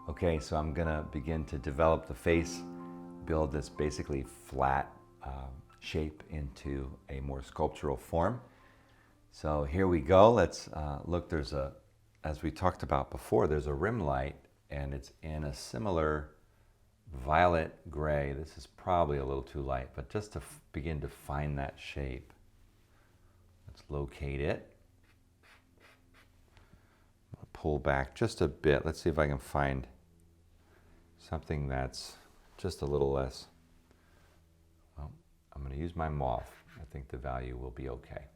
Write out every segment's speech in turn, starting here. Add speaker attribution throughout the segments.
Speaker 1: Okay, so I'm gonna begin to develop the face, build this basically flat shape into a more sculptural form. So here we go. Let's look, as we talked about before, there's a rim light and it's in a similar violet gray. This is probably a little too light, but just to begin to find that shape. Let's locate it. I'll pull back just a bit. Let's see if I can find something that's just a little less. Well, I'm going to use my mauve. I think the value will be okay.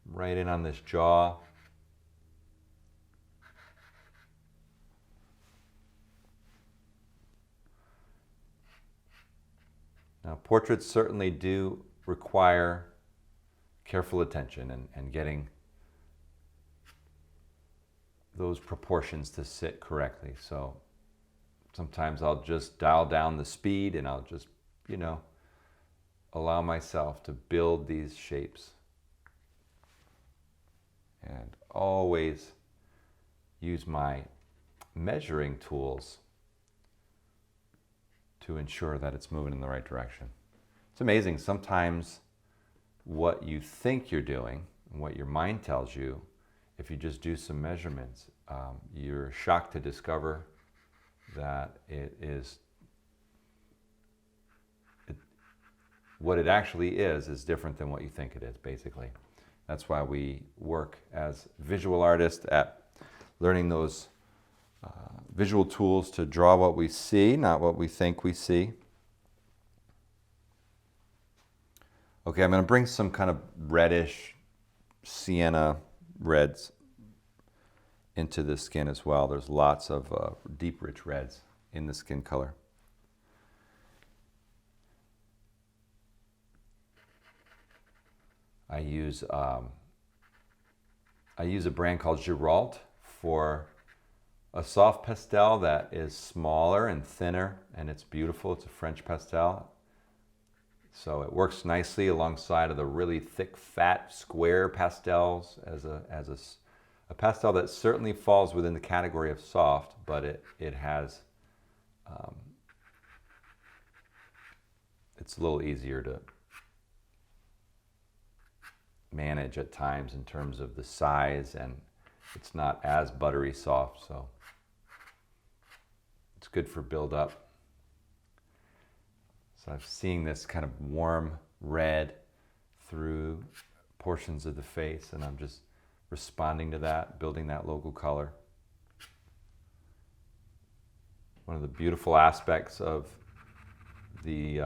Speaker 1: Right in on this jaw. Now, portraits certainly do require careful attention and getting those proportions to sit correctly. So sometimes I'll just dial down the speed and I'll just, allow myself to build these shapes. And always use my measuring tools to ensure that it's moving in the right direction. It's amazing sometimes what you think you're doing and what your mind tells you, if you just do some measurements, you're shocked to discover that what it actually is different than what you think it is, basically. That's why we work as visual artists at learning those visual tools to draw what we see, not what we think we see. Okay, I'm going to bring some kind of reddish sienna reds into the skin as well. There's lots of deep, rich reds in the skin color. I use a brand called UART for a soft pastel that is smaller and thinner, and it's beautiful. It's a French pastel. So it works nicely alongside of the really thick, fat, square pastels as a pastel that certainly falls within the category of soft, but it has, it's a little easier to manage at times in terms of the size, and it's not as buttery soft, so it's good for build up. So I'm seeing this kind of warm red through portions of the face, and I'm just responding to that, building that local color. One of the beautiful aspects of the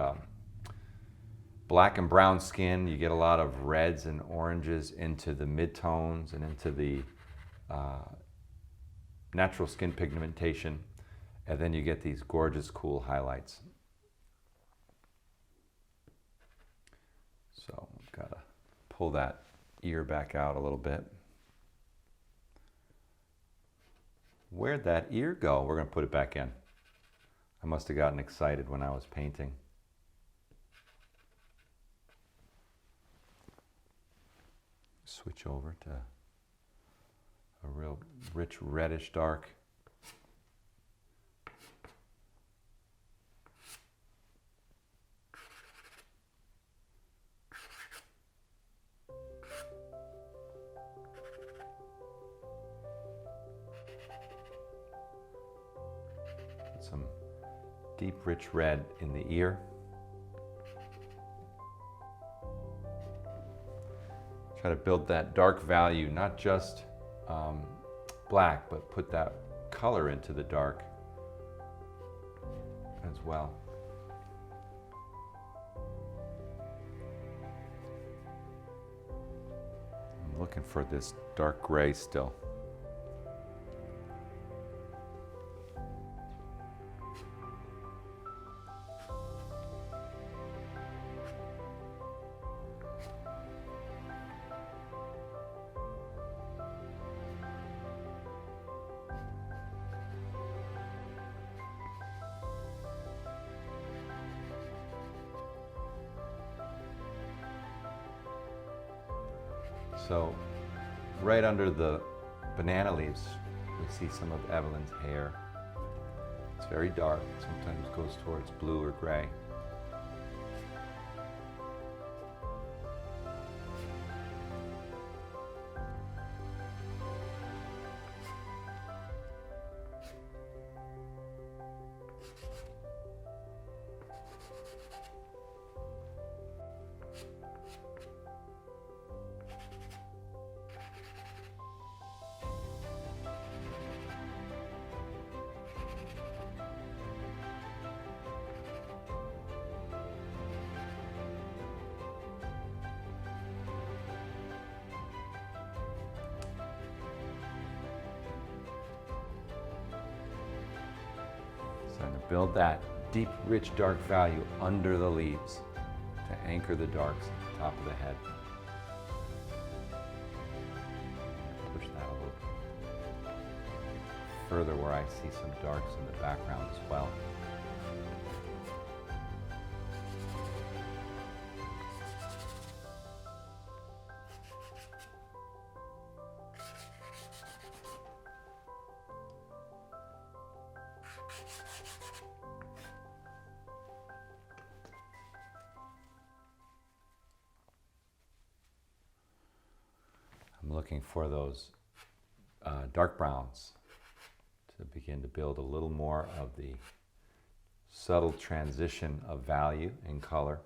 Speaker 1: black and brown skin, you get a lot of reds and oranges into the midtones and into the natural skin pigmentation, and then you get these gorgeous, cool highlights. So I've got to pull that ear back out a little bit. Where'd that ear go? We're going to put it back in. I must have gotten excited when I was painting. Switch over to a real rich reddish dark. Some deep rich red in the ear. Try to build that dark value, not just black, but put that color into the dark as well. I'm looking for this dark gray still. So right under the banana leaves. We see some of Evelyn's hair. It's very dark, sometimes goes towards blue or gray. Starting to build that deep, rich, dark value under the leaves to anchor the darks at the top of the head. Push that a little further where I see some darks in the background as well. I'm looking for those dark browns to begin to build a little more of the subtle transition of value in color.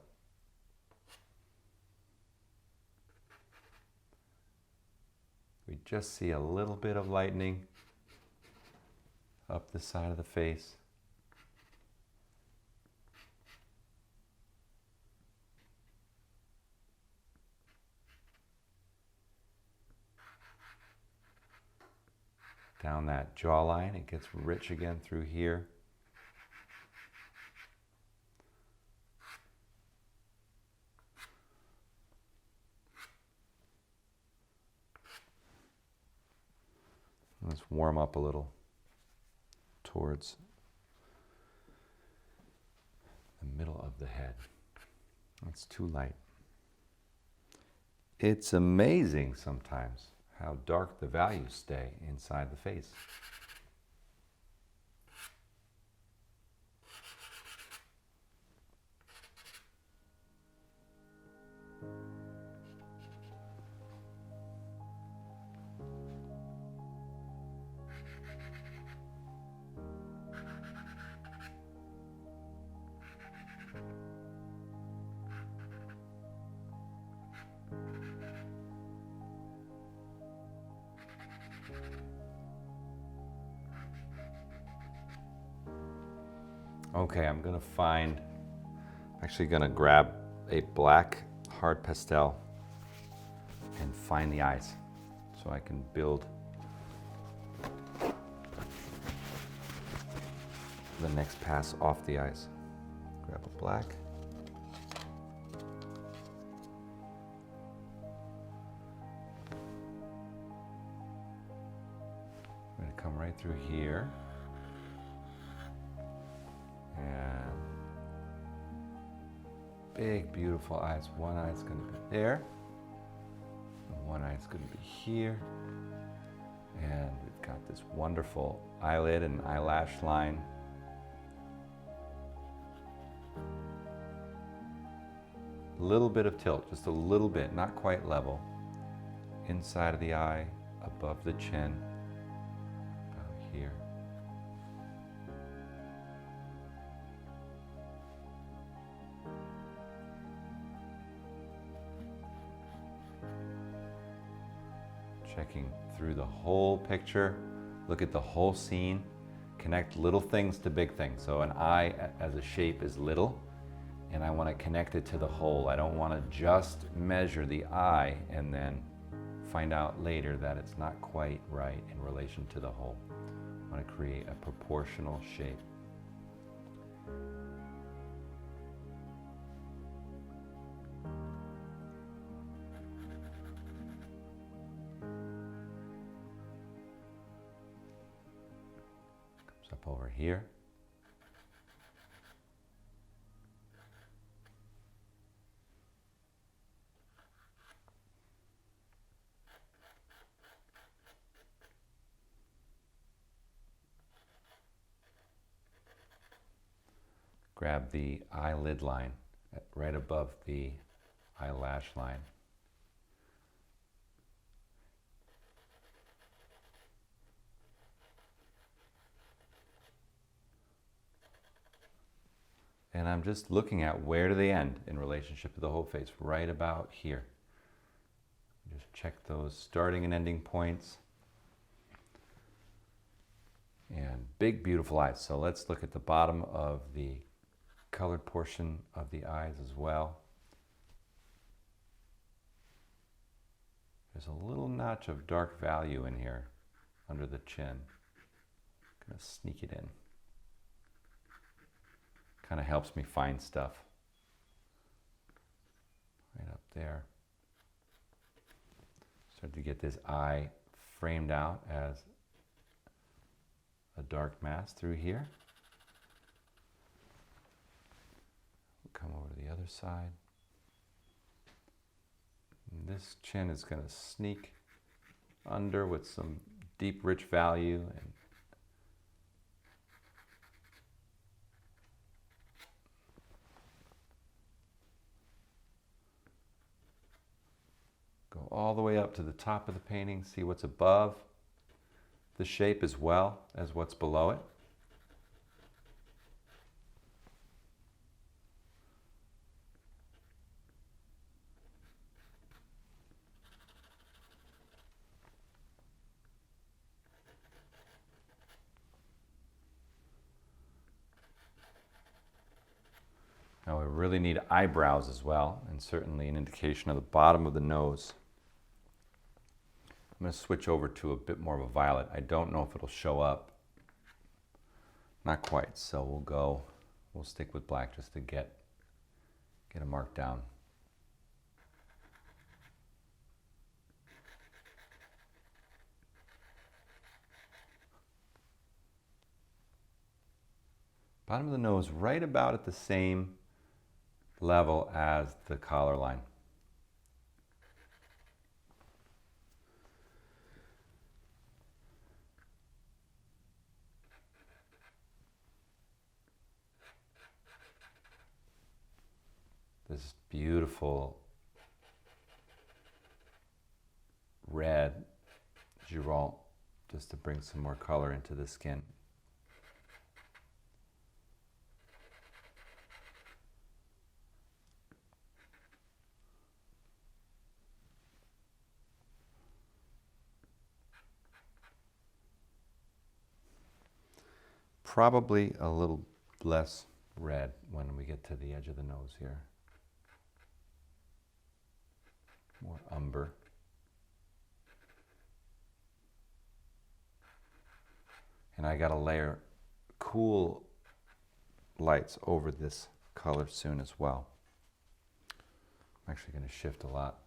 Speaker 1: We just see a little bit of lightening up the side of the face. Down that jawline, it gets rich again through here. Let's warm up a little towards the middle of the head. That's too light. It's amazing sometimes how dark the values stay inside the face. Okay, I'm actually gonna grab a black hard pastel and find the eyes so I can build the next pass off the eyes. Grab a black. I'm gonna come right through here. And big, beautiful eyes. One eye's going to be there. And one eye's going to be here. And we've got this wonderful eyelid and eyelash line. A little bit of tilt, just a little bit, not quite level. Inside of the eye, above the chin, about here. Checking through the whole picture, look at the whole scene, connect little things to big things. So an eye as a shape is little, and I want to connect it to the whole. I don't want to just measure the eye and then find out later that it's not quite right in relation to the whole. I want to create a proportional shape. Up over here. grab the eyelid line right above the eyelash line. And I'm just looking at where do they end in relationship to the whole face, right about here. Just check those starting and ending points. And big, beautiful eyes. So let's look at the bottom of the colored portion of the eyes as well. There's a little notch of dark value in here under the chin. I'm gonna sneak it in. Kind of helps me find stuff. Right up there. Start to get this eye framed out as a dark mask through here. We'll come over to the other side. And this chin is going to sneak under with some deep, rich value. And go all the way up to the top of the painting, see what's above the shape as well as what's below it. Now we really need eyebrows as well, and certainly an indication of the bottom of the nose. I'm going to switch over to a bit more of a violet. I don't know if it'll show up. Not quite, so we'll stick with black just to get a mark down. Bottom of the nose right about at the same level as the collar line. This beautiful red Giralt, just to bring some more color into the skin. Probably a little less red when we get to the edge of the nose here. More umber. And I got to layer cool lights over this color soon as well. I'm actually going to shift a lot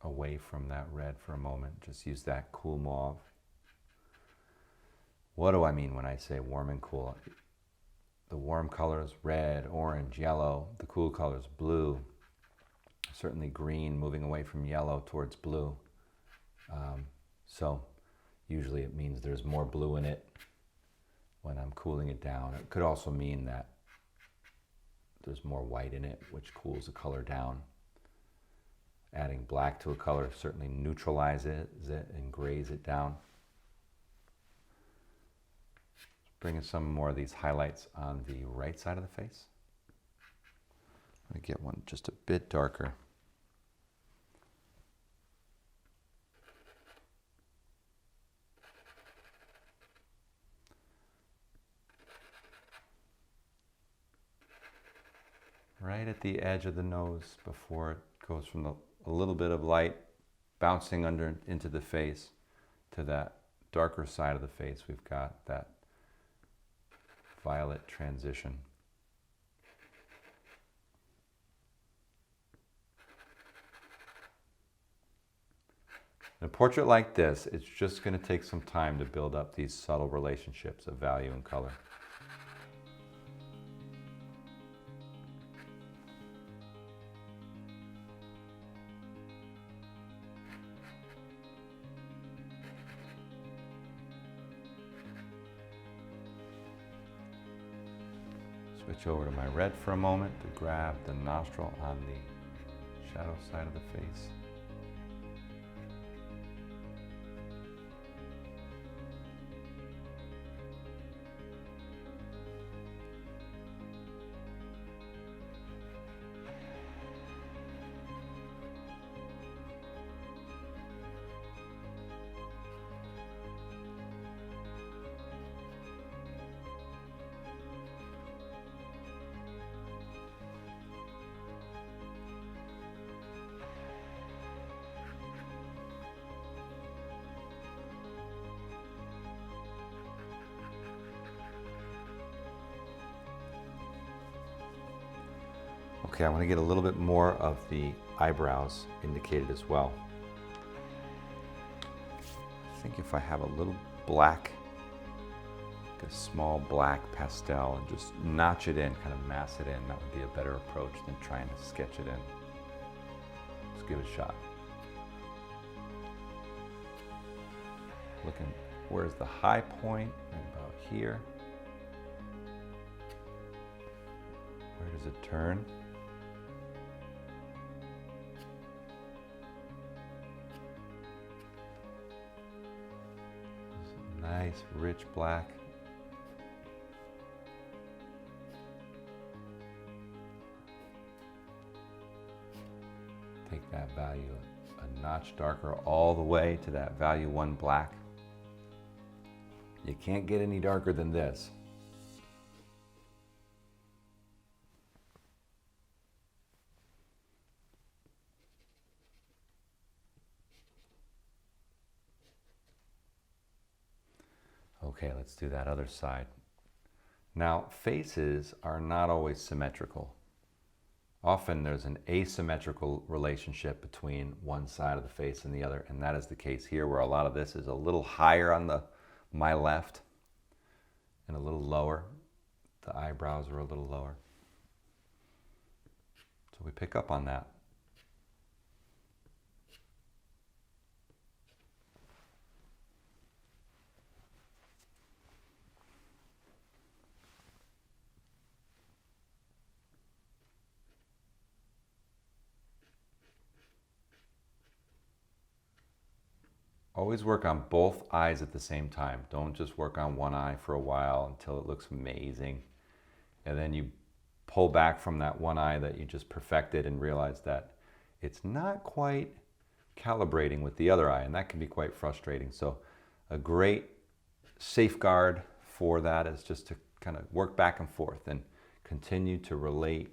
Speaker 1: away from that red for a moment. Just use that cool mauve. What do I mean when I say warm and cool? The warm colors, red, orange, yellow. The cool colors, blue. Certainly green, moving away from yellow towards blue. So usually it means there's more blue in it when I'm cooling it down. It could also mean that there's more white in it, which cools the color down. Adding black to a color certainly neutralizes it and grays it down. Bringing some more of these highlights on the right side of the face. I'm going to get one just a bit darker. Right at the edge of the nose before it goes from a little bit of light bouncing under into the face to that darker side of the face. We've got that violet transition. In a portrait like this, it's just going to take some time to build up these subtle relationships of value and color. Switch over to my red for a moment to grab the nostril on the shadow side of the face. Okay, I want to get a little bit more of the eyebrows indicated as well. I think if I have a little black, like a small black pastel, and just notch it in, kind of mass it in, that would be a better approach than trying to sketch it in. Let's give it a shot. Looking, where's the high point? Right about here. Where does it turn? Nice, rich black. Take that value a notch darker all the way to that value 1 black. You can't get any darker than this. Okay, let's do that other side. Now, faces are not always symmetrical. Often there's an asymmetrical relationship between one side of the face and the other, and that is the case here, where a lot of this is a little higher on my left and a little lower. The eyebrows are a little lower. So we pick up on that. Always work on both eyes at the same time. Don't just work on one eye for a while until it looks amazing. And then you pull back from that one eye that you just perfected and realize that it's not quite calibrating with the other eye, and that can be quite frustrating. So a great safeguard for that is just to kind of work back and forth and continue to relate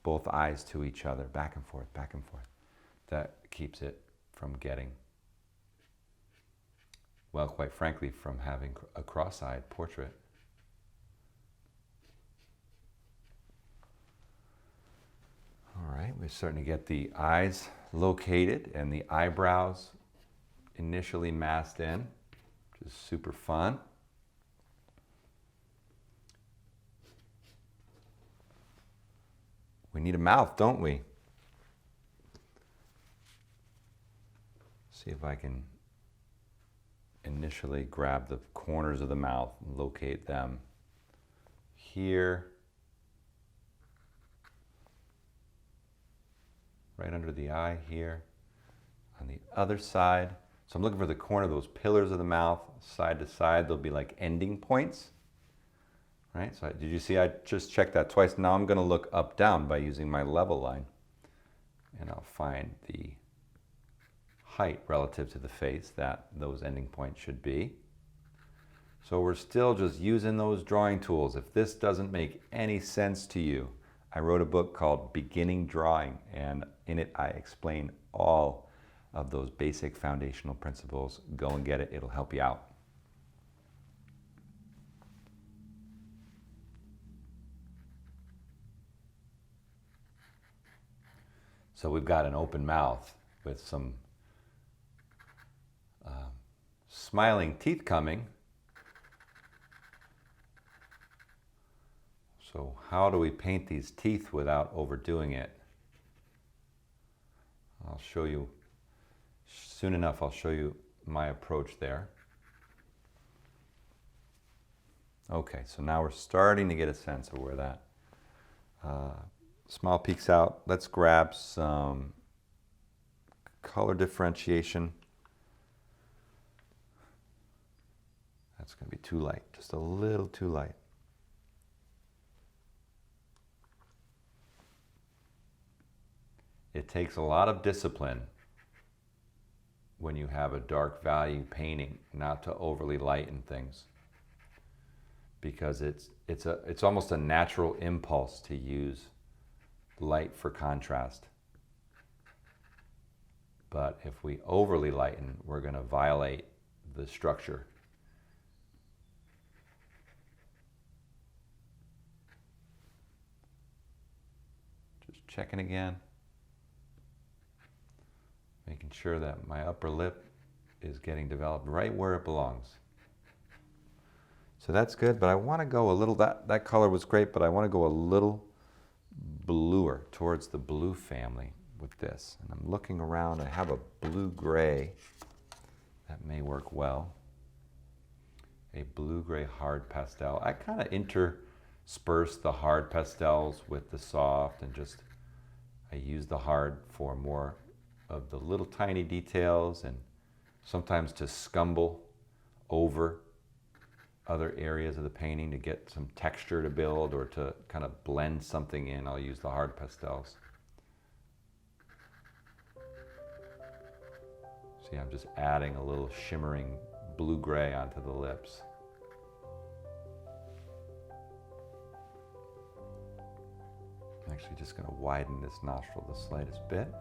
Speaker 1: both eyes to each other, back and forth, back and forth. That keeps it from getting, well, quite frankly, from having a cross-eyed portrait. All right, we're starting to get the eyes located and the eyebrows initially masked in, which is super fun. We need a mouth, don't we? See if I can initially grab the corners of the mouth and locate them here, right under the eye here, on the other side. So I'm looking for the corner of those pillars of the mouth, side to side. They'll be like ending points, right? So did you see I just checked that twice? Now I'm going to look up down by using my level line, and I'll find the height relative to the face that those ending points should be. So we're still just using those drawing tools. If this doesn't make any sense to you, I wrote a book called Beginning Drawing, and in it I explain all of those basic foundational principles. Go and get it, it'll help you out. So we've got an open mouth with some smiling teeth coming. So how do we paint these teeth without overdoing it? I'll show you soon enough. I'll show you my approach there. Okay, so now we're starting to get a sense of where that Smile peeks out. Let's grab some color differentiation. That's going to be too light, just a little too light. It takes a lot of discipline when you have a dark value painting not to overly lighten things, because it's almost a natural impulse to use light for contrast. But if we overly lighten, we're going to violate the structure. Just checking again. Making sure that my upper lip is getting developed right where it belongs. So that's good, but I want to go a little, that color was great, but I want to go a little bluer, towards the blue family with this. And I'm looking around, I have a blue-gray that may work well. A blue-gray hard pastel. I kind of intersperse the hard pastels with the soft, and just, I use the hard for more of the little tiny details, and sometimes to scumble over other areas of the painting to get some texture to build, or to kind of blend something in. I'll use the hard pastels. See, I'm just adding a little shimmering blue-gray onto the lips. I'm actually just going to widen this nostril the slightest bit.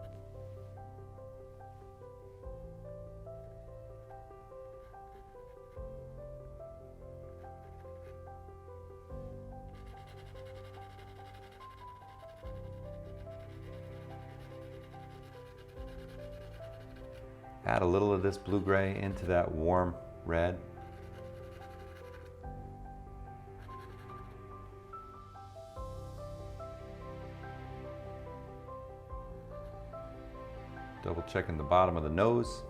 Speaker 1: Add a little of this blue-gray into that warm red. Double checking the bottom of the nose.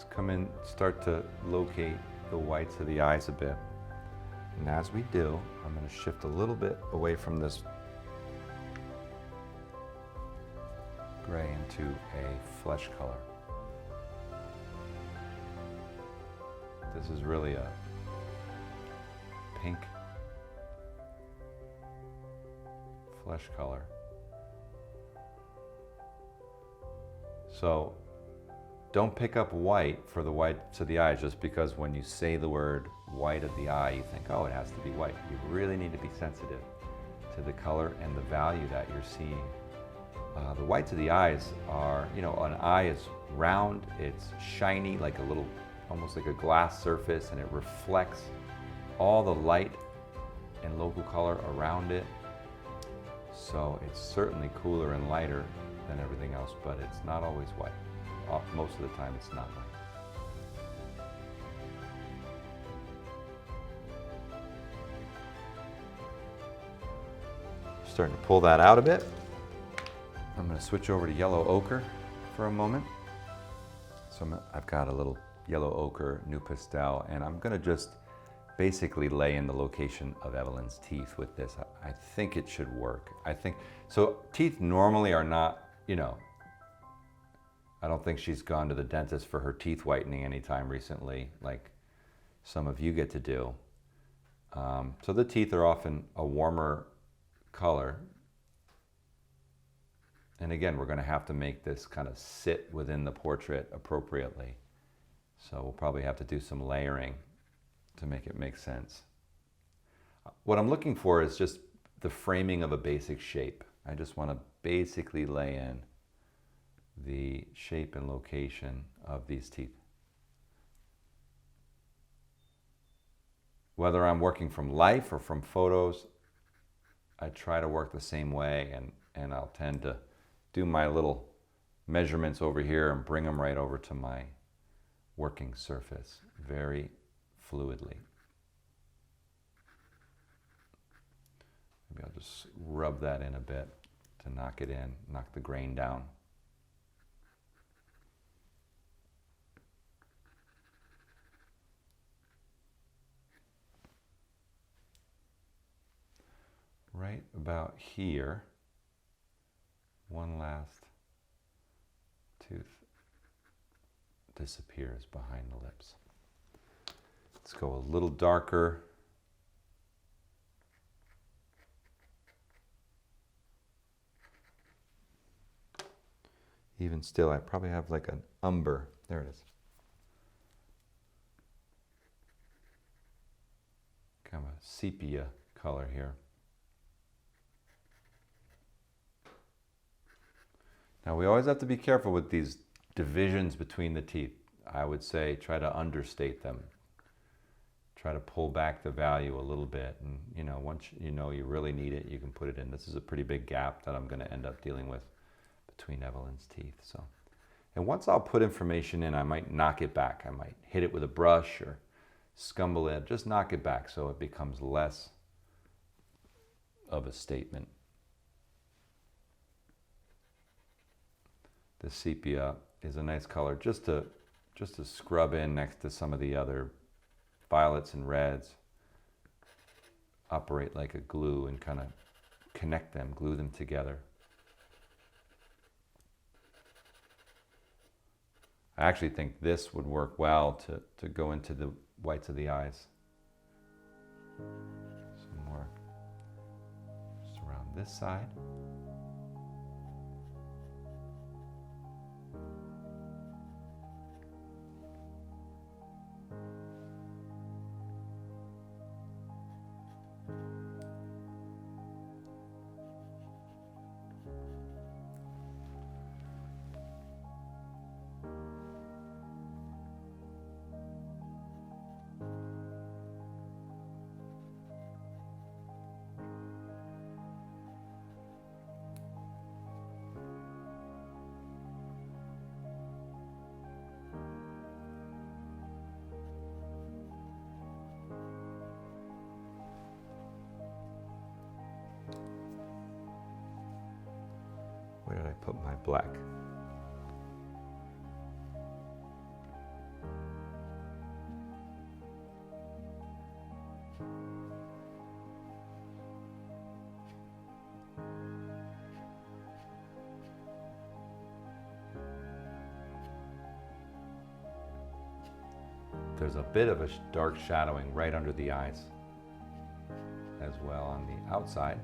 Speaker 1: Come in, start to locate the whites of the eyes a bit. And as we do, I'm going to shift a little bit away from this gray into a flesh color. This is really a pink flesh color. So don't pick up white for the whites of the eyes just because when you say the word white of the eye, you think, oh, it has to be white. You really need to be sensitive to the color and the value that you're seeing. The whites of the eyes are, you know, an eye is round, it's shiny, like a little, almost like a glass surface, and it reflects all the light and local color around it. So it's certainly cooler and lighter than everything else, but it's not always white. Most of the time it's not white. Starting to pull that out a bit. I'm going to switch over to yellow ochre for a moment. So I've got a little yellow ochre new pastel, and I'm going to just basically lay in the location of Evelyn's teeth with this. I think it should work. I think so. Teeth normally are not, you know, I don't think she's gone to the dentist for her teeth whitening anytime recently, like some of you get to do. So the teeth are often a warmer color. And again, we're going to have to make this kind of sit within the portrait appropriately. So we'll probably have to do some layering to make it make sense. What I'm looking for is just the framing of a basic shape. I just want to basically lay in the shape and location of these teeth. Whether I'm working from life or from photos, I try to work the same way, and I'll tend to do my little measurements over here and bring them right over to my working surface very fluidly. Maybe I'll just rub that in a bit to knock it in, knock the grain down. Right about here, one last tooth disappears behind the lips. Let's go a little darker. Even still, I probably have like an umber. There it is. Kind of a sepia color here. Now we always have to be careful with these divisions between the teeth. I would say try to understate them. Try to pull back the value a little bit, and you know, once you know you really need it, you can put it in. This is a pretty big gap that I'm going to end up dealing with between Evelyn's teeth. So, and once I'll put information in, I might knock it back. I might hit it with a brush or scumble it, just knock it back so it becomes less of a statement. The sepia is a nice color just to scrub in next to some of the other violets and reds. Operate like a glue and kind of connect them, glue them together. I actually think this would work well to go into the whites of the eyes. Some more just around this side. Where did I put my black? There's a bit of a dark shadowing right under the eyes as well on the outside.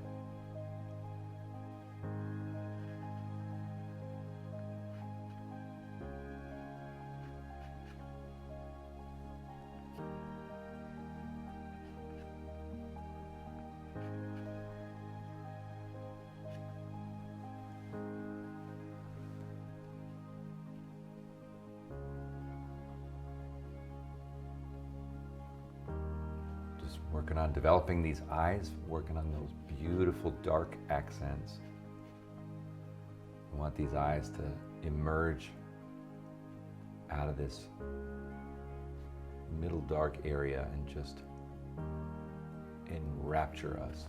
Speaker 1: Working on developing these eyes, working on those beautiful dark accents. I want these eyes to emerge out of this middle dark area and just enrapture us.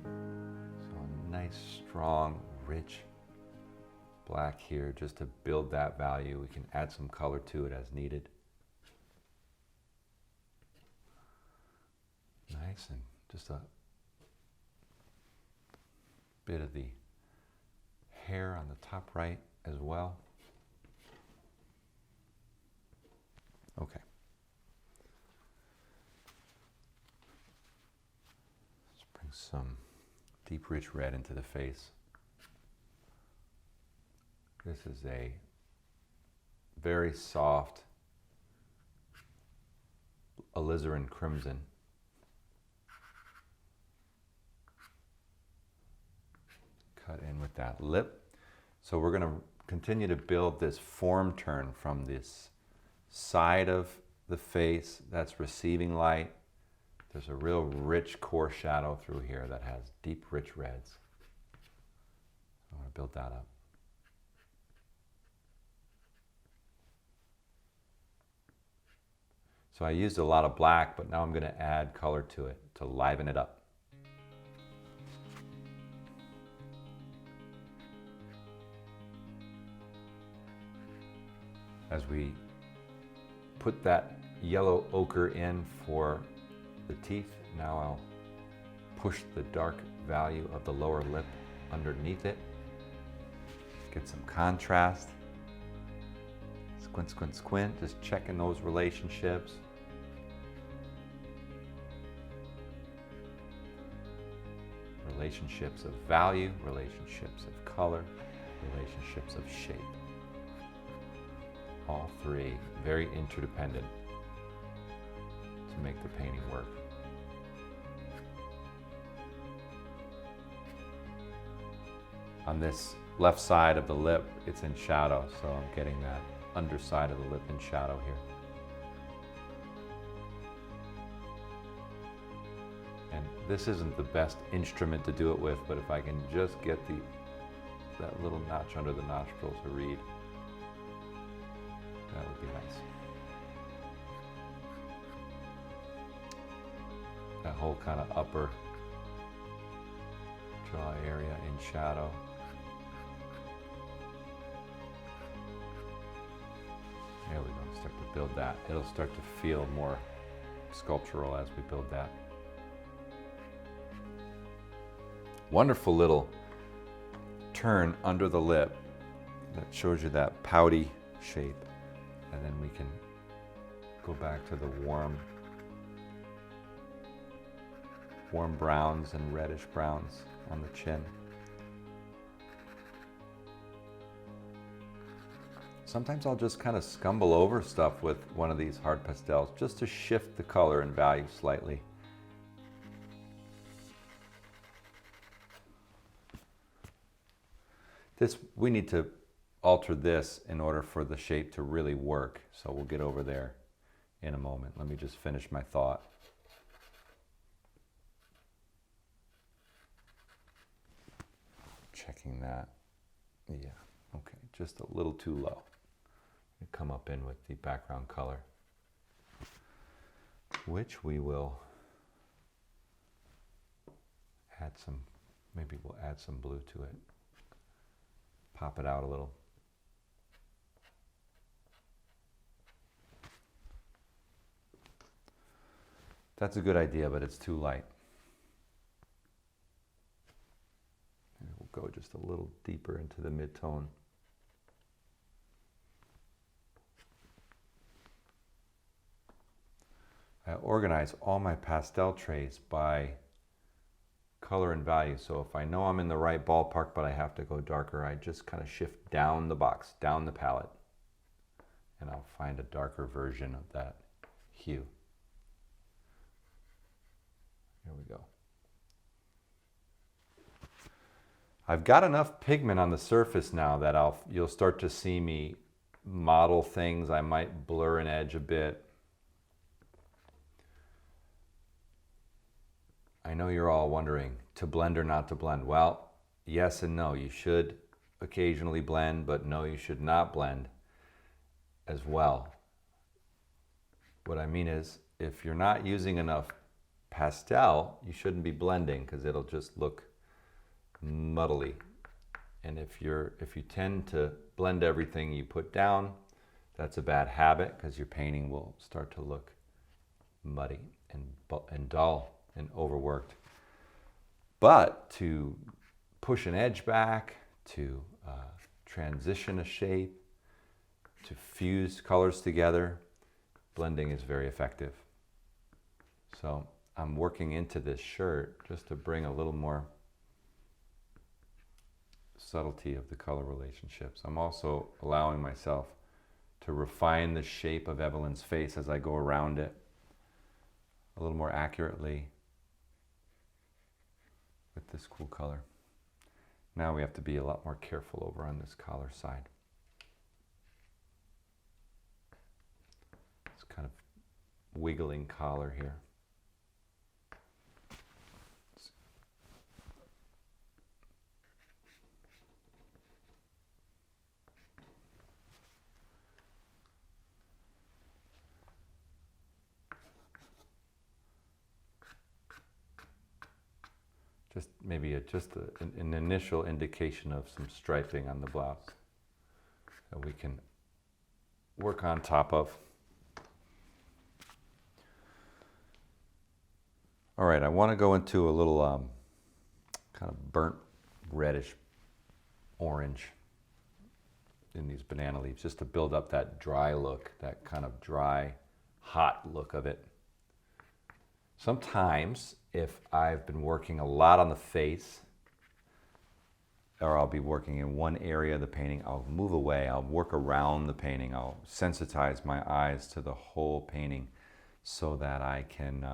Speaker 1: So a nice, strong, rich black here just to build that value. We can add some color to it as needed. Nice, and just a bit of the hair on the top right as well. Okay. Let's bring some deep rich red into the face. This is a very soft alizarin crimson. Cut in with that lip. So we're going to continue to build this form turn from this side of the face that's receiving light. There's a real rich core shadow through here that has deep rich reds. I want to build that up. So I used a lot of black, but now I'm going to add color to it to liven it up. As we put that yellow ochre in for the teeth, now I'll push the dark value of the lower lip underneath it. Get some contrast. Squint, squint, squint, just checking those relationships. Relationships of value, relationships of color, relationships of shape. All three very interdependent to make the painting work. On this left side of the lip, it's in shadow, so I'm getting that underside of the lip in shadow here. And this isn't the best instrument to do it with, but if I can just get that little notch under the nostril to read, that would be nice. That whole kind of upper jaw area in shadow. There we go, start to build that. It'll start to feel more sculptural as we build that. Wonderful little turn under the lip that shows you that pouty shape. And then we can go back to the warm browns and reddish browns on the chin. Sometimes I'll just kind of scumble over stuff with one of these hard pastels just to shift the color and value slightly. We need to alter this in order for the shape to really work, so we'll get over there in a moment. Let me just finish my thought. Checking that. Yeah, okay, just a little too low. Come up in with the background color, which we will add some, maybe we'll add some blue to it. Pop it out a little. That's a good idea, but it's too light. Maybe we'll go just a little deeper into the mid-tone. I organize all my pastel trays by color and value. So if I know I'm in the right ballpark, but I have to go darker, I just kind of shift down the box, down the palette, and I'll find a darker version of that hue. Here we go. I've got enough pigment on the surface now that you'll start to see me model things. I might blur an edge a bit. I know you're all wondering, to blend or not to blend? Well, yes and no. You should occasionally blend, but no, you should not blend as well. What I mean is, if you're not using enough pastel, you shouldn't be blending because it'll just look muddly. And if you tend to blend everything you put down, that's a bad habit because your painting will start to look muddy and dull and overworked. But to push an edge back, to transition a shape, to fuse colors together, blending is very effective. So I'm working into this shirt just to bring a little more subtlety of the color relationships. I'm also allowing myself to refine the shape of Evelyn's face as I go around it a little more accurately with this cool color. Now we have to be a lot more careful over on this collar side. It's kind of wiggling collar here. Just maybe an initial indication of some striping on the blouse. So we can work on top of. All right, I want to go into a little kind of burnt reddish orange in these banana leaves, just to build up that dry look, that kind of dry, hot look of it. Sometimes, if I've been working a lot on the face, or I'll be working in one area of the painting, I'll move away, I'll work around the painting, I'll sensitize my eyes to the whole painting so that I can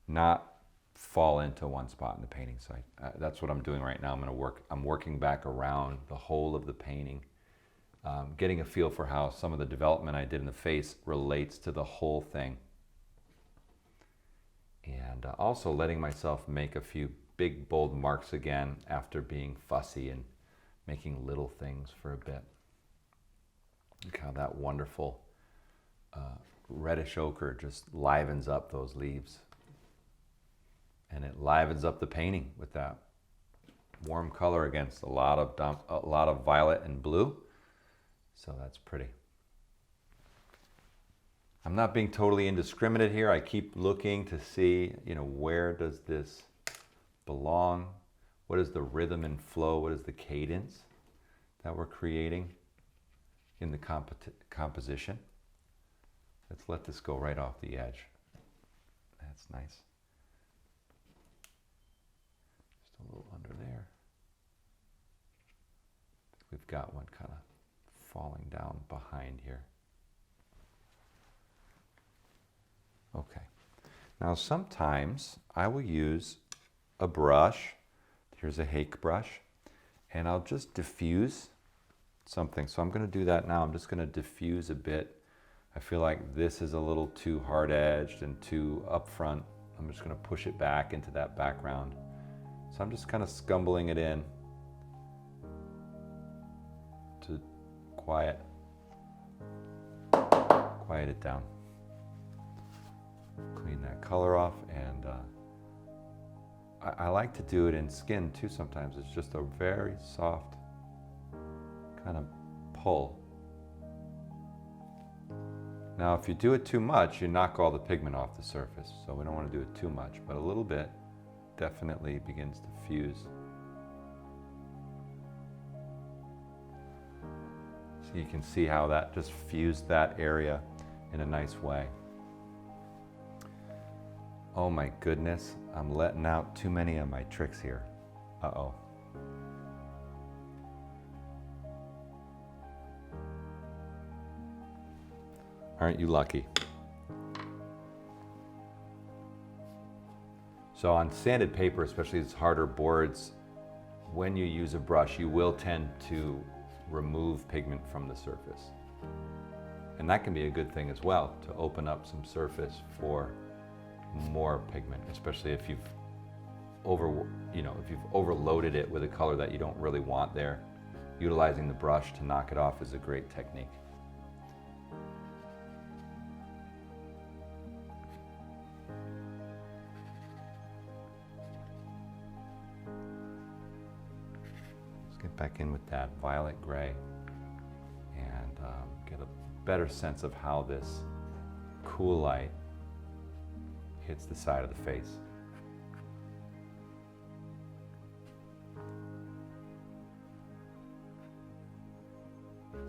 Speaker 1: not fall into one spot in the painting. So that's what I'm doing right now. I'm working back around the whole of the painting, getting a feel for how some of the development I did in the face relates to the whole thing. And also letting myself make a few big, bold marks again after being fussy and making little things for a bit. Look how that wonderful reddish ochre just livens up those leaves. And it livens up the painting with that warm color against a lot of violet and blue. So that's pretty. I'm not being totally indiscriminate here. I keep looking to see, where does this belong? What is the rhythm and flow? What is the cadence that we're creating in the composition? Let's let this go right off the edge. That's nice. Just a little under there. We've got one kind of falling down behind here. Okay. Now sometimes I will use a brush. Here's a Hake brush. And I'll just diffuse something. So I'm going to do that now. I'm just going to diffuse a bit. I feel like this is a little too hard-edged and too upfront. I'm just going to push it back into that background. So I'm just kind of scumbling it in to quiet it down. Clean that color off, and I like to do it in skin too sometimes. It's just a very soft kind of pull. Now if you do it too much, you knock all the pigment off the surface, so we don't want to do it too much, but a little bit definitely begins to fuse. So you can see how that just fused that area in a nice way. Oh my goodness, I'm letting out too many of my tricks here. Uh-oh. Aren't you lucky? So on sanded paper, especially these harder boards, when you use a brush, you will tend to remove pigment from the surface. And that can be a good thing as well, to open up some surface for more pigment, especially if you've overloaded it with a color that you don't really want there. Utilizing the brush to knock it off is a great technique. Let's get back in with that violet gray and get a better sense of how this cool light hits the side of the face.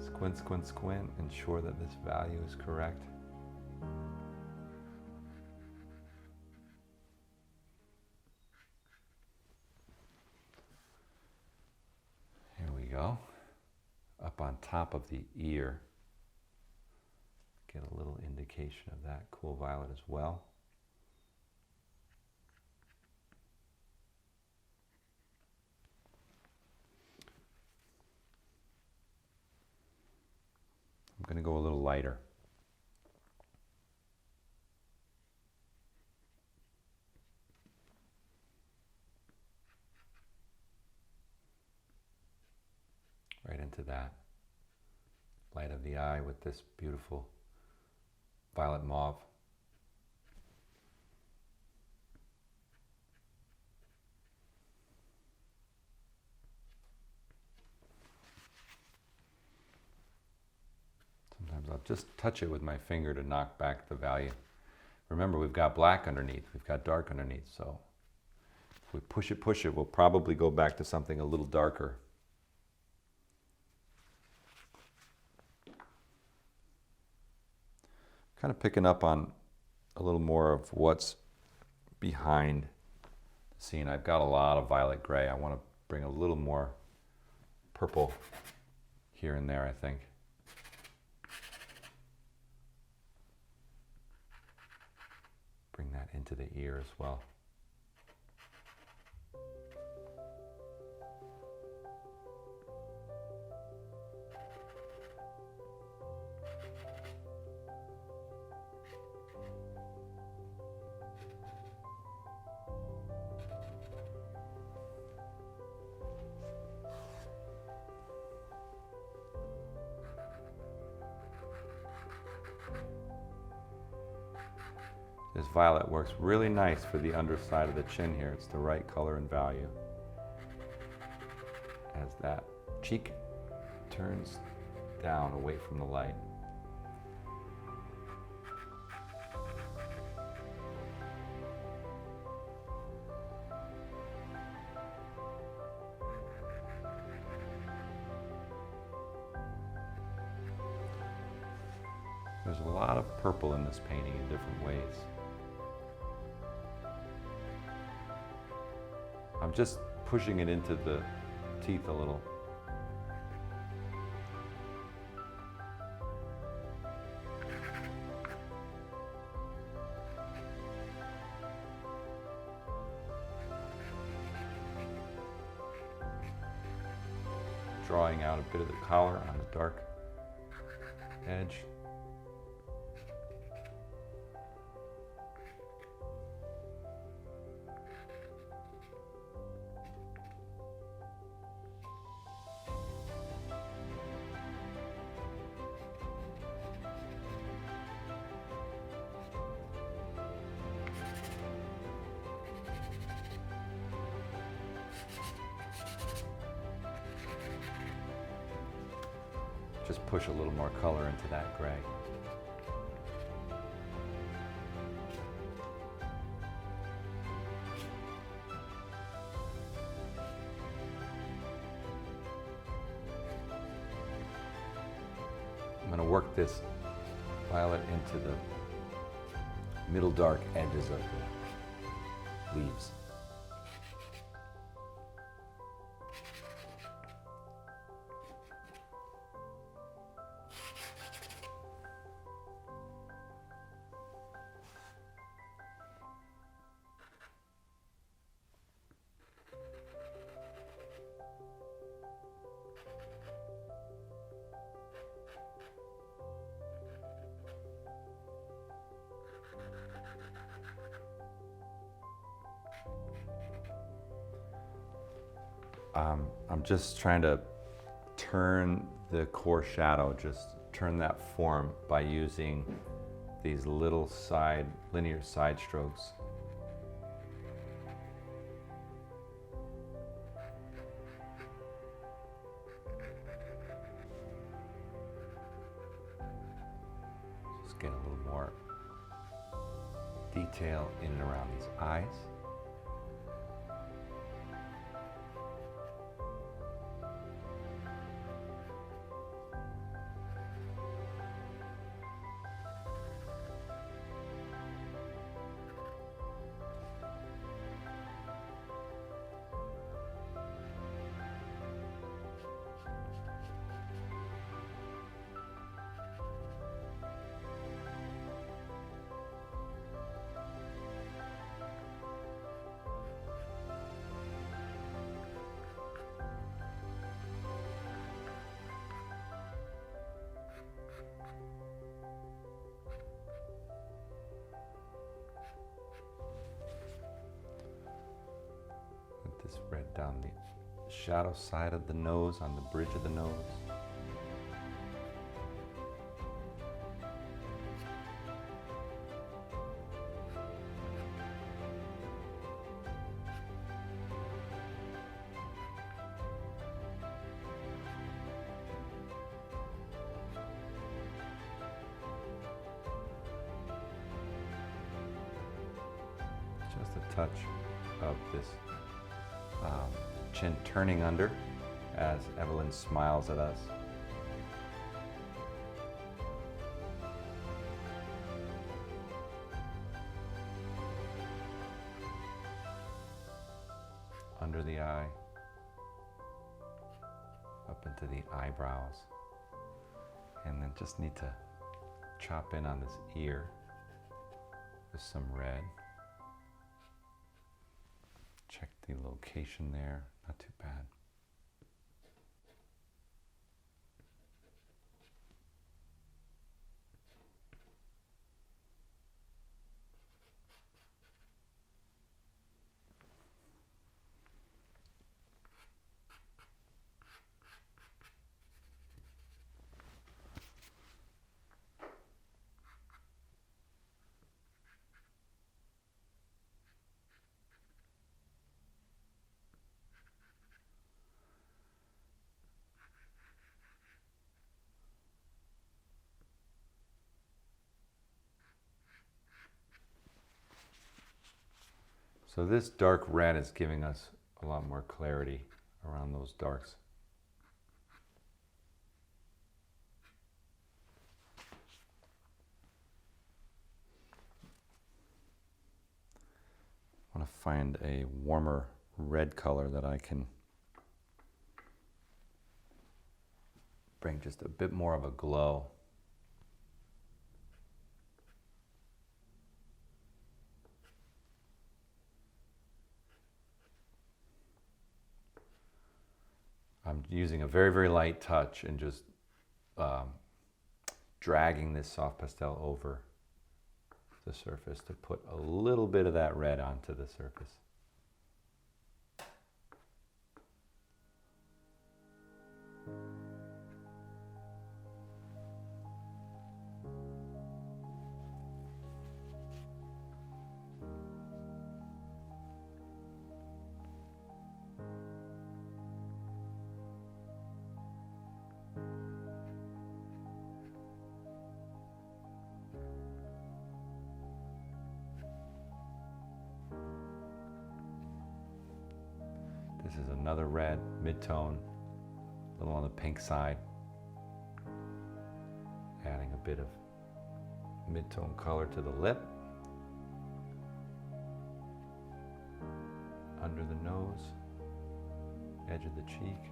Speaker 1: Squint, squint, squint, ensure that this value is correct. Here we go. Up on top of the ear. Get a little indication of that cool violet as well. I'm going to go a little lighter. Right into that light of the eye with this beautiful violet mauve. Sometimes I'll just touch it with my finger to knock back the value. Remember, we've got black underneath, we've got dark underneath, so if we push it, we'll probably go back to something a little darker. Kind of picking up on a little more of what's behind the scene. I've got a lot of violet gray. I want to bring a little more purple here and there, I think. Bring that into the ear as well. This violet works really nice for the underside of the chin here. It's the right color and value. As that cheek turns down away from the light. There's a lot of purple in this painting in different ways. I'm just pushing it into the teeth a little. Drawing out a bit of the collar on the dark edge. Just push a little more color into that gray. I'm going to work this violet into the middle dark edges of the leaves. I'm just trying to turn the core shadow, just turn that form by using these little linear side strokes. Just get a little more detail in and around these eyes. This red down the shadow side of the nose, on the bridge of the nose. touch of this chin turning under as Evelyn smiles at us. Under the eye, up into the eyebrows, and then just need to chop in on this ear with some red. Check the location there, not too bad. So this dark red is giving us a lot more clarity around those darks. I want to find a warmer red color that I can bring just a bit more of a glow. I'm using a very, very light touch and just dragging this soft pastel over the surface to put a little bit of that red onto the surface. This is another red, mid-tone, a little on the pink side. Adding a bit of mid-tone color to the lip. Under the nose, edge of the cheek.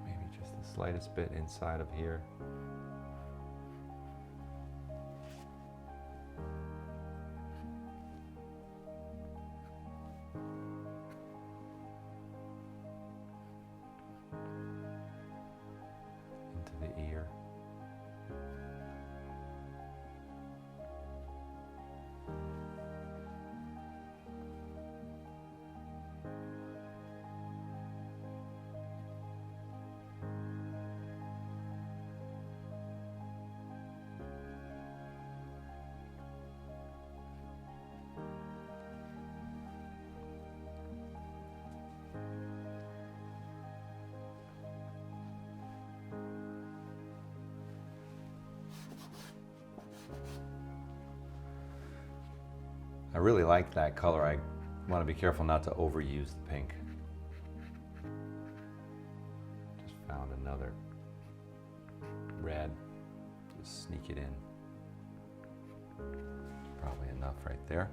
Speaker 1: Maybe just the slightest bit inside of here. Ear. I really like that color. I want to be careful not to overuse the pink. Just found another red. Just sneak it in. Probably enough right there.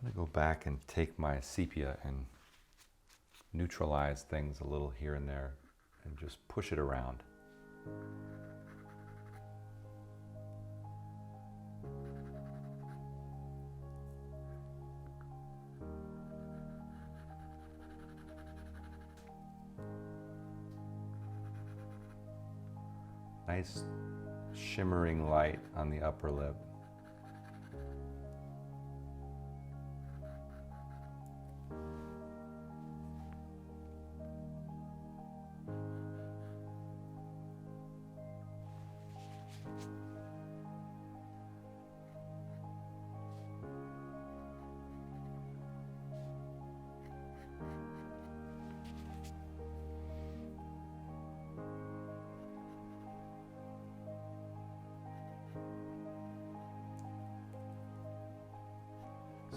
Speaker 1: I'm going to go back and take my sepia and neutralize things a little here and there and just push it around. Nice shimmering light on the upper lip.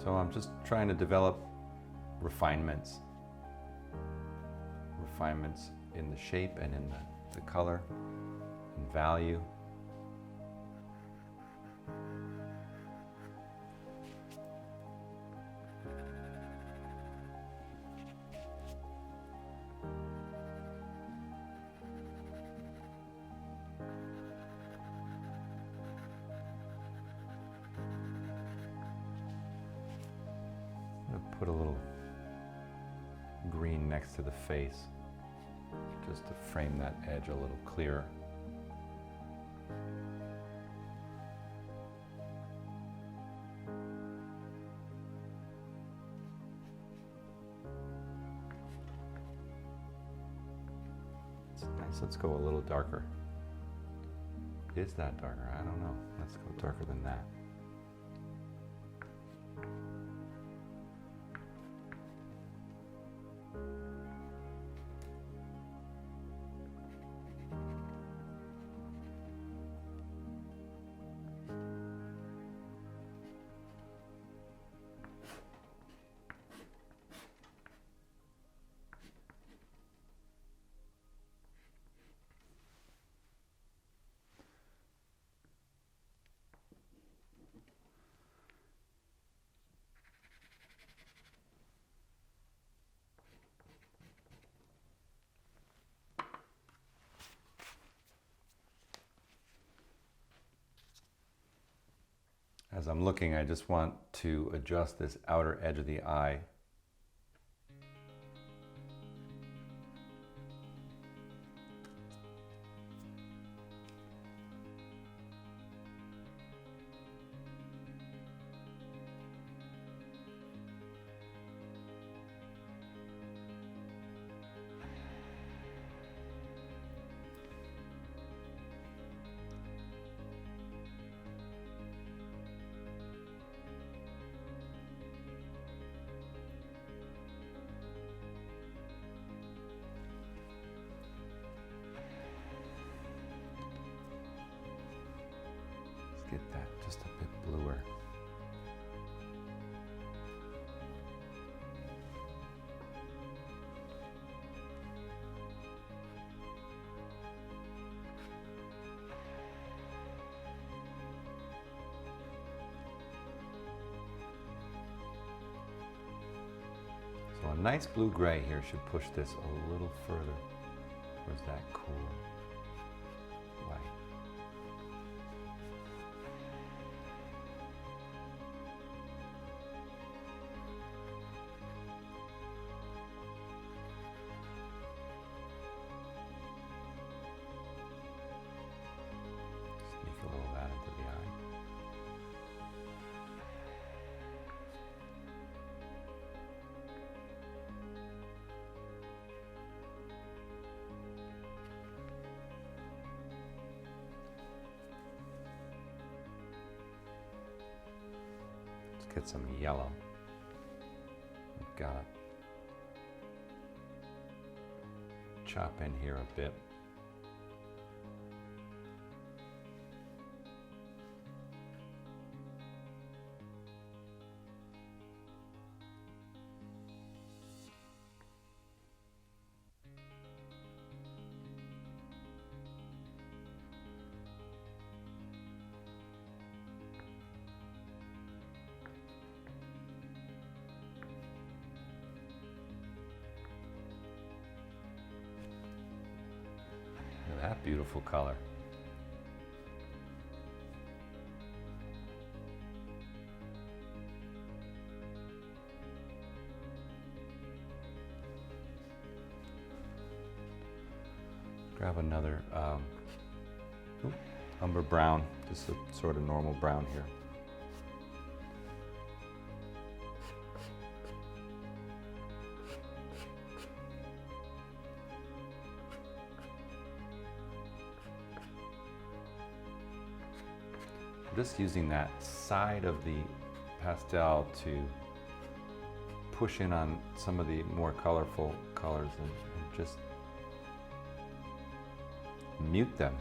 Speaker 1: So I'm just trying to develop refinements in the shape and in the color and value. Put a little green next to the face just to frame that edge a little clearer. It's nice. Let's go a little darker. Is that darker? I don't know. Let's go darker than that. As I'm looking, I just want to adjust this outer edge of the eye. Get that just a bit bluer. So a nice blue-gray here should push this a little further towards that cool white. Sneak a little of that into the eye. Let's get some yellow. We've got to chop in here a bit. Look at that beautiful color. Grab another umber brown, just a sort of normal brown here. I'm just using that side of the pastel to push in on some of the more colorful colors and just mute them.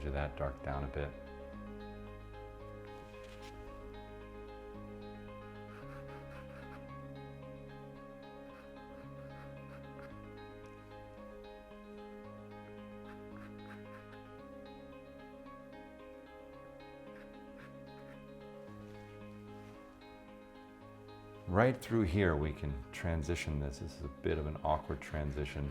Speaker 1: edge of that dark down a bit. Right through here we can transition this. This is a bit of an awkward transition.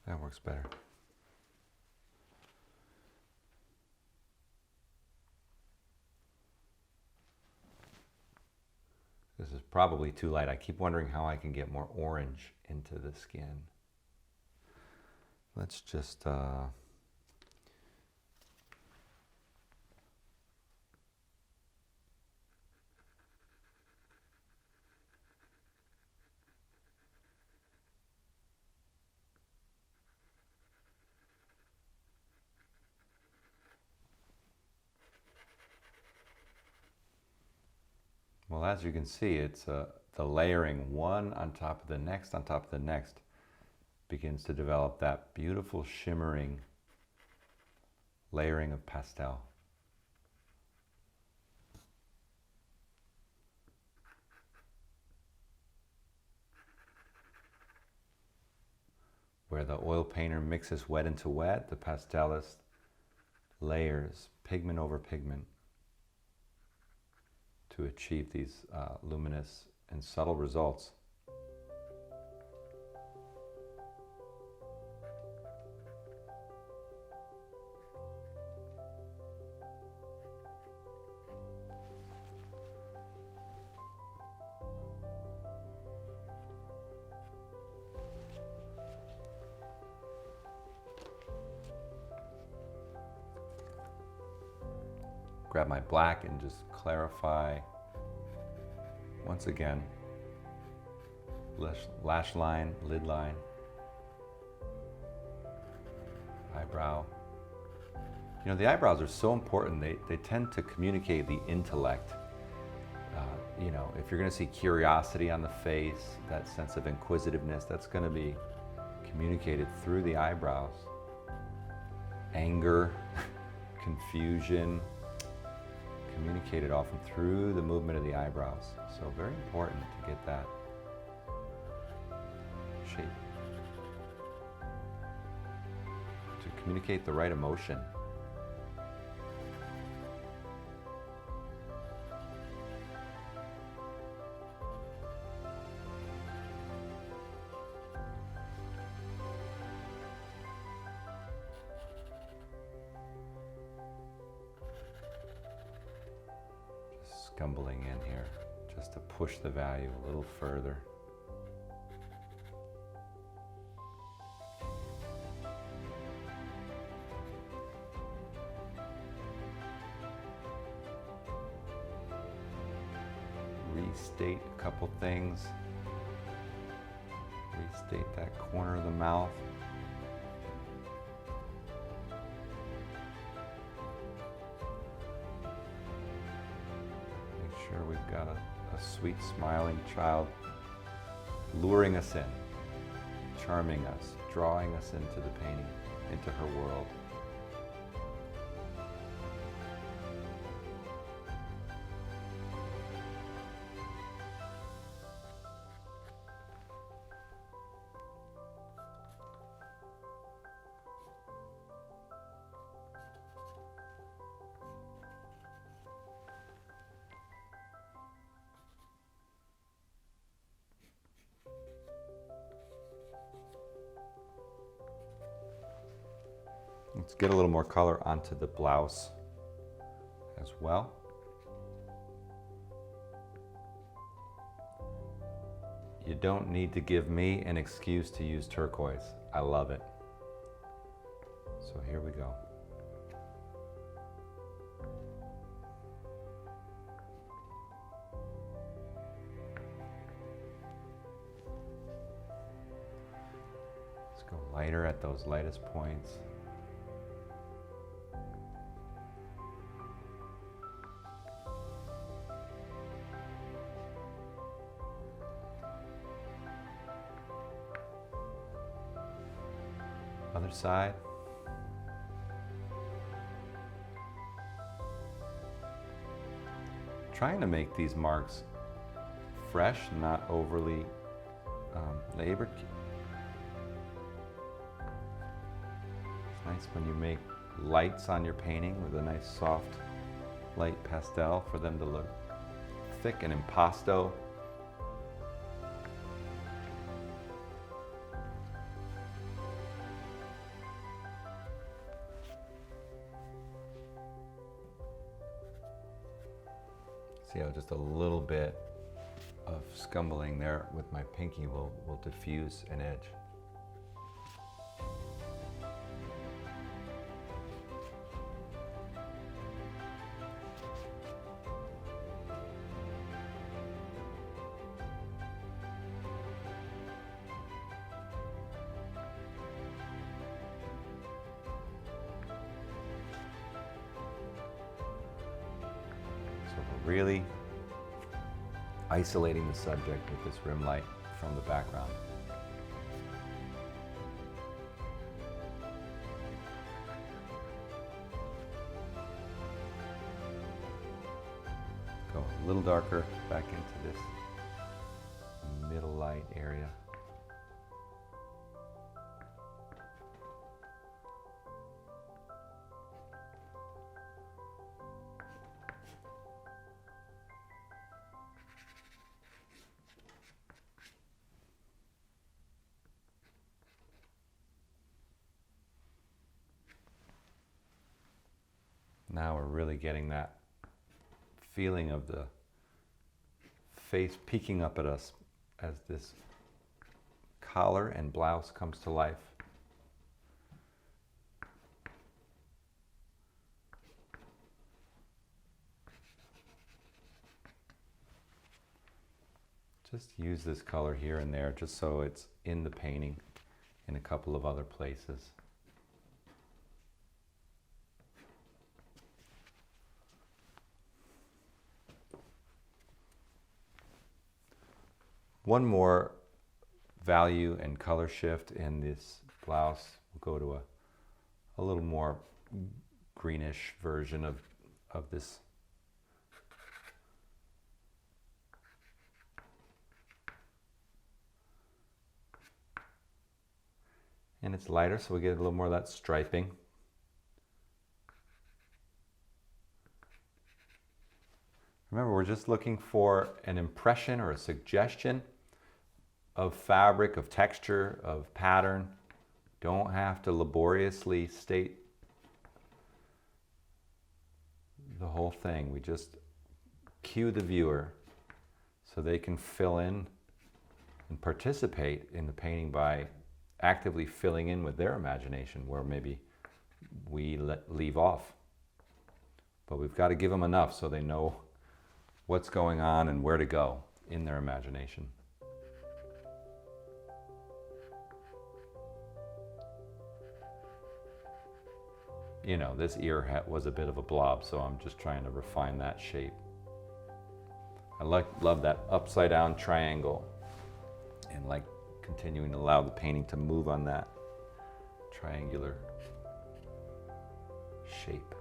Speaker 1: That works better. This is probably too light. I keep wondering how I can get more orange into the skin. Let's just well, as you can see, it's the layering one on top of the next on top of the next begins to develop that beautiful shimmering layering of pastel. Where the oil painter mixes wet into wet, the pastelist layers pigment over pigment to achieve these luminous and subtle results. Grab my black and just clarify once again, lash line, lid line, eyebrow. You know, the eyebrows are so important. They tend to communicate the intellect. You know, if you're going to see curiosity on the face, that sense of inquisitiveness, that's going to be communicated through the eyebrows. Anger, confusion, communicated often through the movement of the eyebrows. So very important to get that shape, to communicate the right emotion. Scumbling in here just to push the value a little further. Restate a couple things. Restate that corner of the mouth. Sure, we've got a sweet smiling child luring us in, charming us, drawing us into the painting, into her world. Let's get a little more color onto the blouse as well. You don't need to give me an excuse to use turquoise. I love it. So here we go. Lighter at those lightest points. Other side. Trying to make these marks fresh, not overly labored. It's nice when you make lights on your painting with a nice soft light pastel for them to look thick and impasto. See how just a little bit of scumbling there with my pinky will diffuse an edge. Really isolating the subject with this rim light from the background. Go a little darker back into this middle light area. Now we're really getting that feeling of the face peeking up at us as this collar and blouse comes to life. Just use this color here and there just so it's in the painting in a couple of other places. One more value and color shift in this blouse. We'll go to a little more greenish version of this. And it's lighter, so we get a little more of that striping. Remember, we're just looking for an impression or a suggestion of fabric, of texture, of pattern. Don't have to laboriously state the whole thing. We just cue the viewer so they can fill in and participate in the painting by actively filling in with their imagination where maybe we leave off. But we've got to give them enough so they know what's going on and where to go in their imagination. You know, this ear was a bit of a blob, so I'm just trying to refine that shape. I love that upside down triangle and like continuing to allow the painting to move on that triangular shape.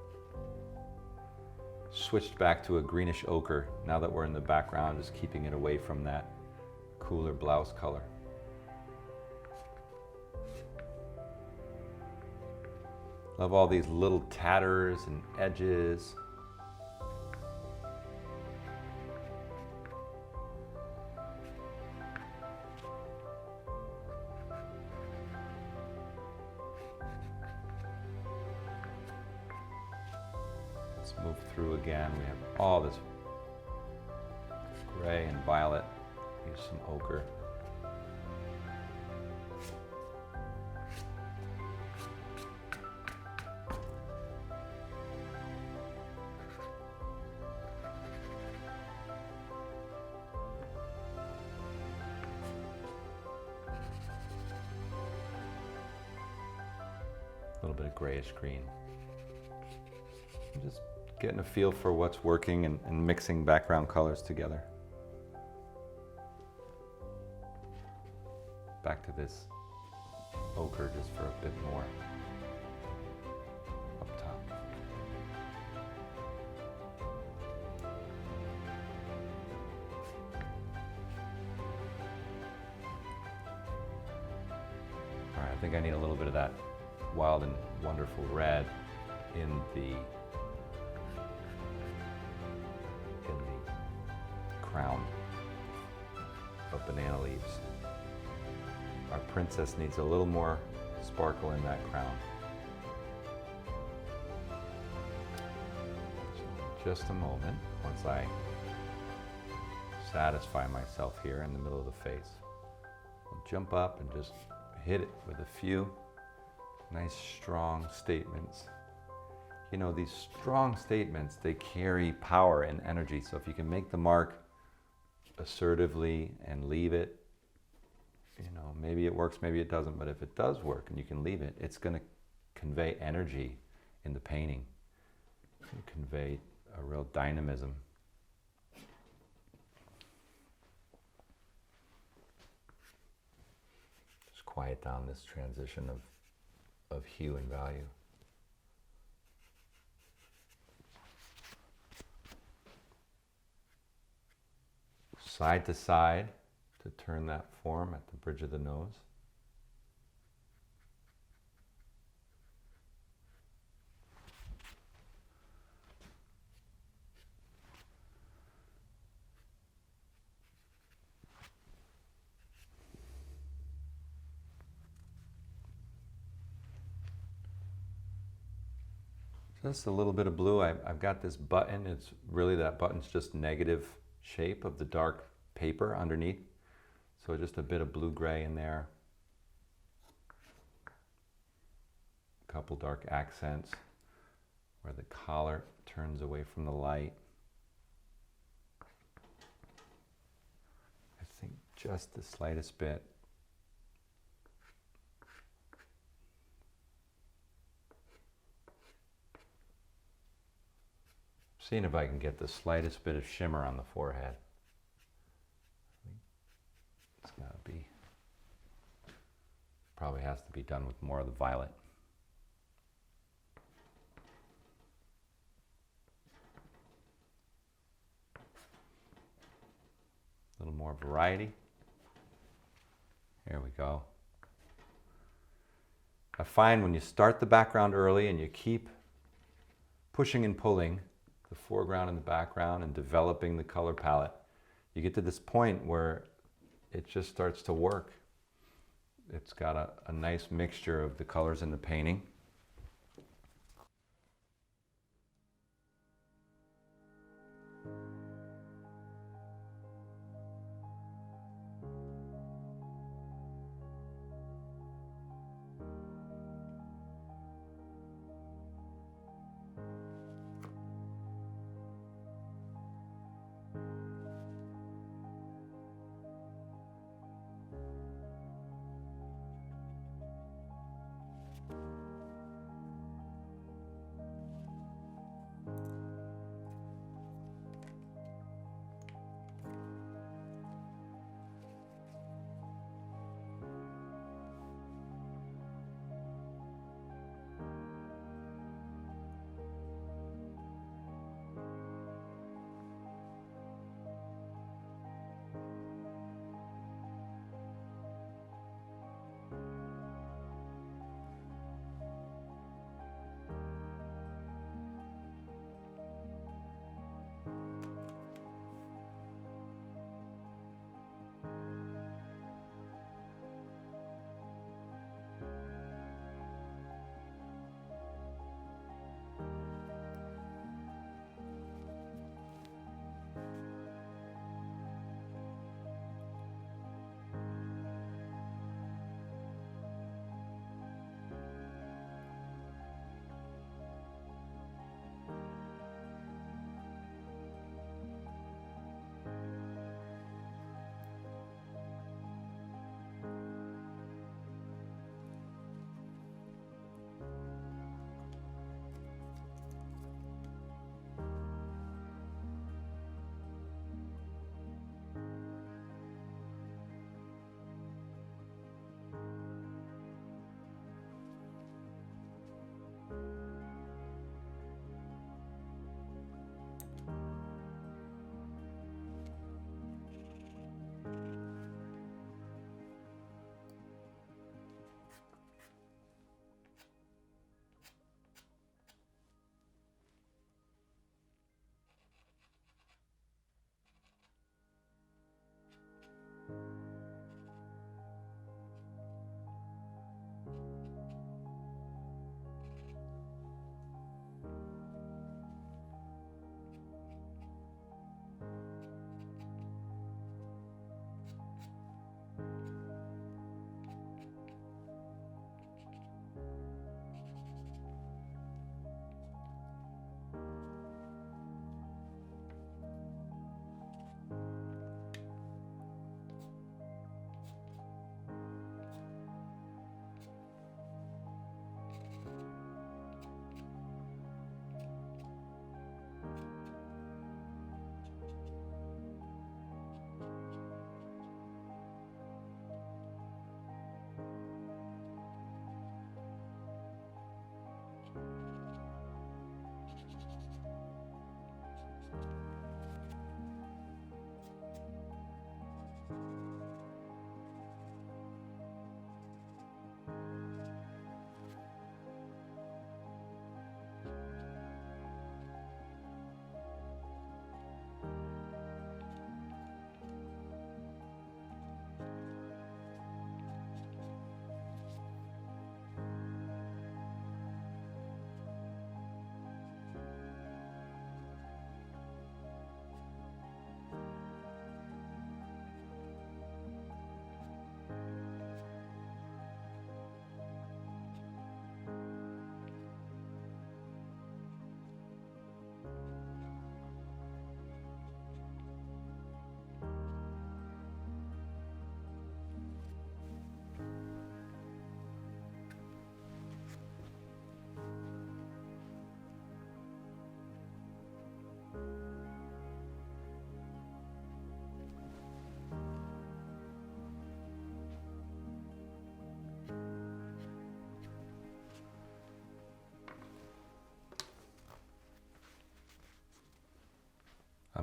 Speaker 1: Switched back to a greenish ochre now that we're in the background, just keeping it away from that cooler blouse color. Love all these little tatters and edges. Let's move through again. We have all this gray and violet. Here's some ochre. little bit of grayish green. I'm just getting a feel for what's working and mixing background colors together. Back to this ochre just for a bit more up top. All right, I think I need a little bit of that wild and wonderful red in the crown of banana leaves. Our princess needs a little more sparkle in that crown. So just a moment, once I satisfy myself here in the middle of the face, I'll jump up and just hit it with a few nice strong statements. You know, these strong statements, they carry power and energy. So if you can make the mark assertively and leave it, you know, maybe it works, maybe it doesn't, but if it does work and you can leave it, it's going to convey energy in the painting. It's going to convey a real dynamism. Just quiet down this transition of hue and value. Side to side to turn that form at the bridge of the nose. Just a little bit of blue. I've got this button. It's really, that button's just negative shape of the dark paper underneath. So just a bit of blue-gray in there. A couple dark accents where the collar turns away from the light. I think just the slightest bit. Seeing if I can get the slightest bit of shimmer on the forehead. It's gotta be, probably has to be done with more of the violet. A little more variety. Here we go. I find when you start the background early and you keep pushing and pulling the foreground and the background and developing the color palette, you get to this point where it just starts to work. It's got a nice mixture of the colors in the painting.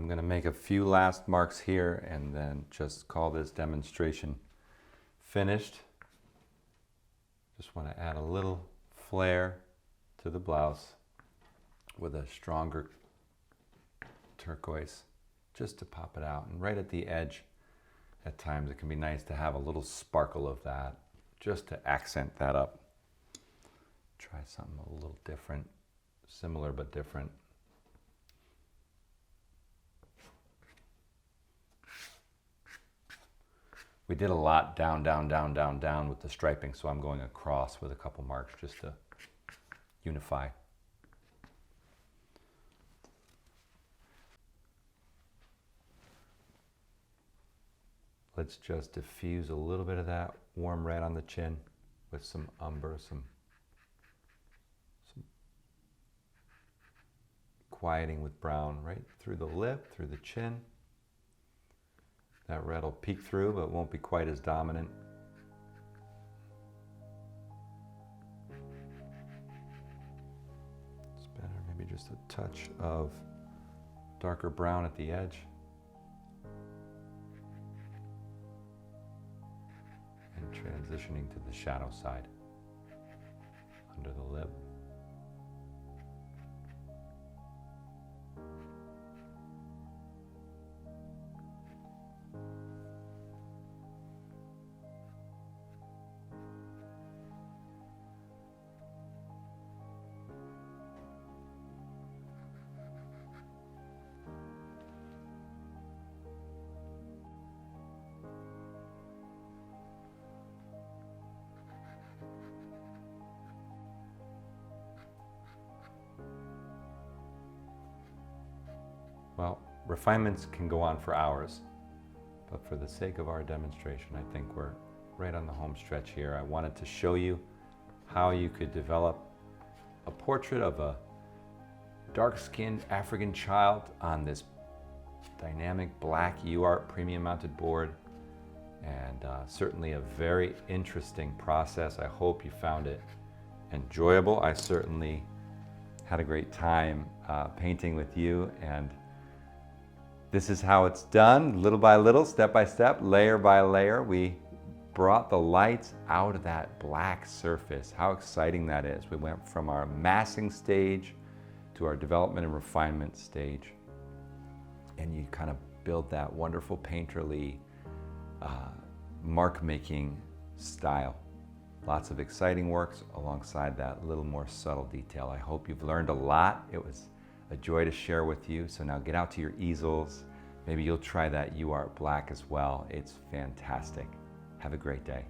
Speaker 1: I'm going to make a few last marks here and then just call this demonstration finished. Just want to add a little flare to the blouse with a stronger turquoise just to pop it out. And right at the edge, at times it can be nice to have a little sparkle of that just to accent that up. Try something a little different, similar but different. We did a lot down, down, down, down, down with the striping, so I'm going across with a couple marks just to unify. Let's just diffuse a little bit of that warm red on the chin with some umber, some quieting with brown right through the lip, through the chin. That red will peek through, but won't be quite as dominant. It's better, maybe just a touch of darker brown at the edge. And transitioning to the shadow side, under the lip. Well, refinements can go on for hours, but for the sake of our demonstration, I think we're right on the home stretch here. I wanted to show you how you could develop a portrait of a dark-skinned African child on this dynamic black UART premium mounted board, and certainly a very interesting process. I hope you found it enjoyable. I certainly had a great time painting with you, and this is how it's done, little by little, step by step, layer by layer. We brought the lights out of that black surface. How exciting that is. We went from our massing stage to our development and refinement stage. And you kind of build that wonderful painterly mark-making style. Lots of exciting works alongside that little more subtle detail. I hope you've learned a lot. It was a joy to share with you. So now get out to your easels. Maybe you'll try that UART black as well. It's fantastic. Have a great day.